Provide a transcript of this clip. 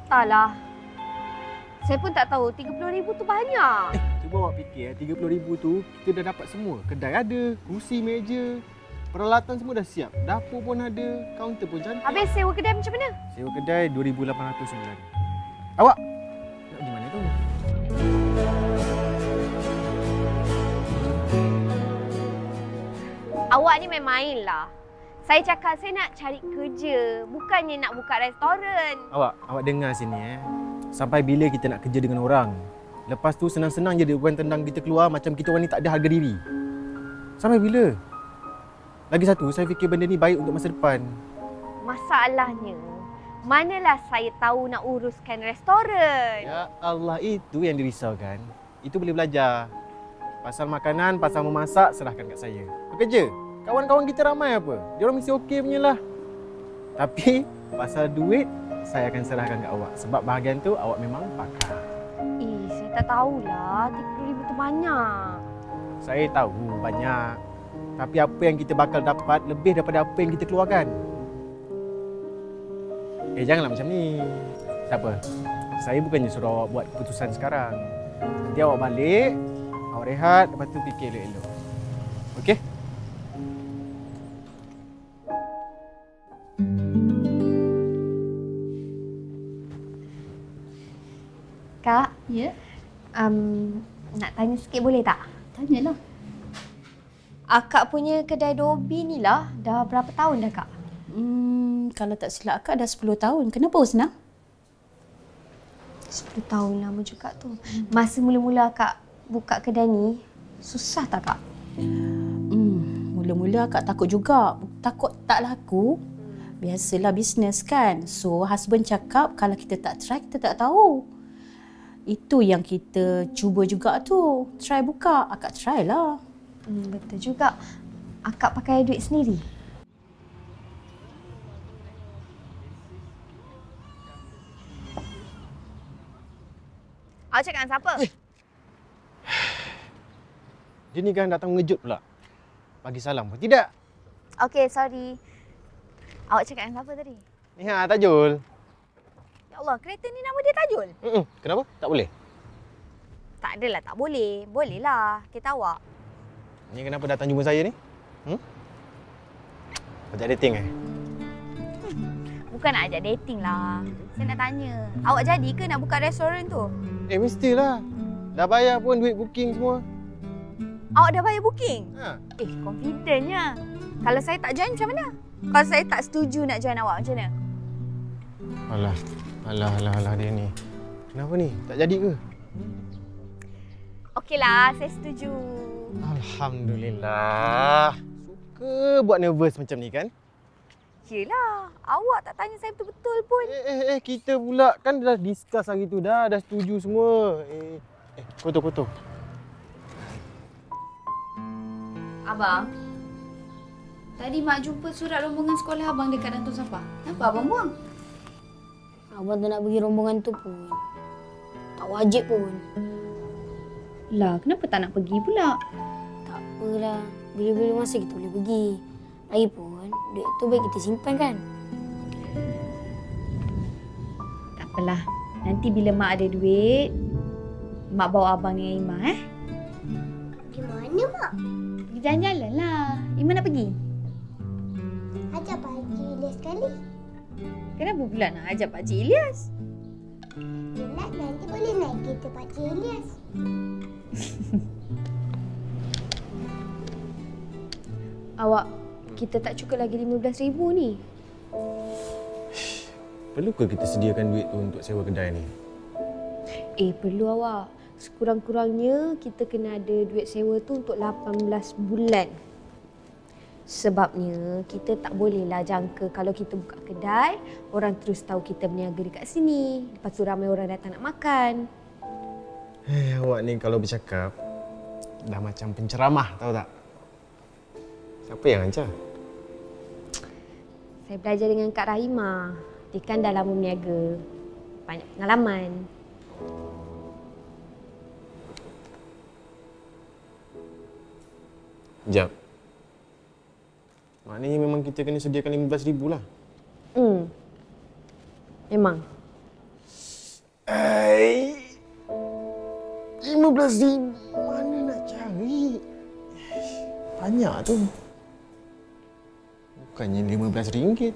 Entahlah. Saya pun tak tahu, 30,000 tu banyak. Cuba awak fikir, 30,000 tu kita dah dapat semua. Kedai ada, kursi, meja, peralatan semua dah siap. Dapur pun ada, kaunter pun cantik. Habis sewa kedai macam mana? Sewa kedai 2,800 sebulan. Awak nak pergi mana tu? Awak ni main-main lah. Saya cakap saya nak cari kerja, bukannya nak buka restoran. Awak dengar sini Sampai bila kita nak kerja dengan orang? Lepas tu senang-senang je dia orang tendang kita keluar macam kita orang ni tak ada harga diri. Sampai bila? Lagi satu, saya fikir benda ni baik untuk masa depan. Masalahnya, manalah saya tahu nak uruskan restoran. Ya Allah, itu yang dirisaukan. Itu boleh belajar. Pasal makanan, pasal memasak, serahkan kat saya. Bekerja. Kawan-kawan kita ramai apa? Dia orang mesti okey punya lah. Tapi pasal duit, saya akan serahkan kat awak. Sebab bahagian tu awak memang pakar. Saya tak tahulah. 30,000 tu banyak. Saya tahu banyak. Tapi apa yang kita bakal dapat lebih daripada apa yang kita keluarkan. Janganlah macam ni. Tak apa. Saya bukannya suruh awak buat keputusan sekarang. Nanti awak balik, awak rehat, lepas tu fikir elok-elok. Okey? Kak? Ya? Nak tanya sikit boleh tak? Tanyalah. Akak punya kedai Dobi ni lah, dah berapa tahun dah, Kak? Kalau tak silap akak dah 10 tahun. Kenapa Husna? 10 tahun lama juga tu. Masa mula-mula akak buka kedai ni, susah tak, Kak? Mula-mula akak takut juga. Takut tak laku. Biasalah bisnes kan. So husband cakap kalau kita tak try, kita tak tahu. Itu yang kita cuba juga tu. Try buka. Akak try lah. Betul juga. Akak pakai duit sendiri? Awak cakap dengan siapa? Dia ni kan datang mengejut pula. Bagi salam pun tidak. Okey, sorry. Awak cakap dengan siapa tadi? Ni Tajul. Ya Allah, kereta ni nama dia Tajul? Kenapa? Tak boleh? Tak adalah tak boleh. Bolehlah. Kita awak. Ni kenapa datang jumpa saya ni? Ajak dating Bukan nak ajak dating lah. Saya nak tanya. Awak jadi ke nak buka restoran tu? Mestilah. Dah bayar pun duit booking semua. Awak dah bayar booking? Confidentnya. Kalau saya tak join macam mana? Kalau saya tak setuju nak join awak macam mana? Alah dia ni. Kenapa ni? Tak jadi ke? Okeylah, saya setuju. Alhamdulillah. Suka buat nervous macam ni kan? Yelah, awak tak tanya saya betul-betul pun. Kita pula kan dah discuss hari tu dah setuju semua. Kotor. Abang, tadi Mak jumpa surat rombongan sekolah abang dekat Dato' Safa. Kenapa abang buang? Abang tak nak pergi rombongan tu pun. Tak wajib pun. Lah, kenapa tak nak pergi pula? Tak apalah. Bila-bila masa kita boleh pergi. Lagipun, duit tu baik kita simpan kan? Tak apalah. Nanti bila Mak ada duit, Mak bawa abang dengan Imah Pergi mana, Mak? Pergi jalan-jalan lah. Imah nak pergi? Ajak Pak Haji Ilyas sekali. Kenapa pula nak ajak Pak Cik Ilyas? Yelah, nanti boleh naik kereta Pak Cik Ilyas. Awak, kita tak cukup lagi 15,000 ni. Perlu ke kita sediakan duit tu untuk sewa kedai ni? Perlu awak. Sekurang-kurangnya kita kena ada duit sewa tu untuk 18 bulan. Sebabnya kita tak bolehlah jangka kalau kita buka kedai, orang terus tahu kita berniaga dekat sini. Lepas tu ramai orang datang nak makan. Awak ni kalau bercakap dah macam penceramah, tahu tak? Siapa yang ajar? Saya belajar dengan Kak Rahimah. Dia kan dah lama berniaga. Banyak pengalaman. Jap. Maknanya memang kita kena sediakan 15,000 lah. Memang. RM15,000 mana nak cari? Banyak tu. Bukannya RM15.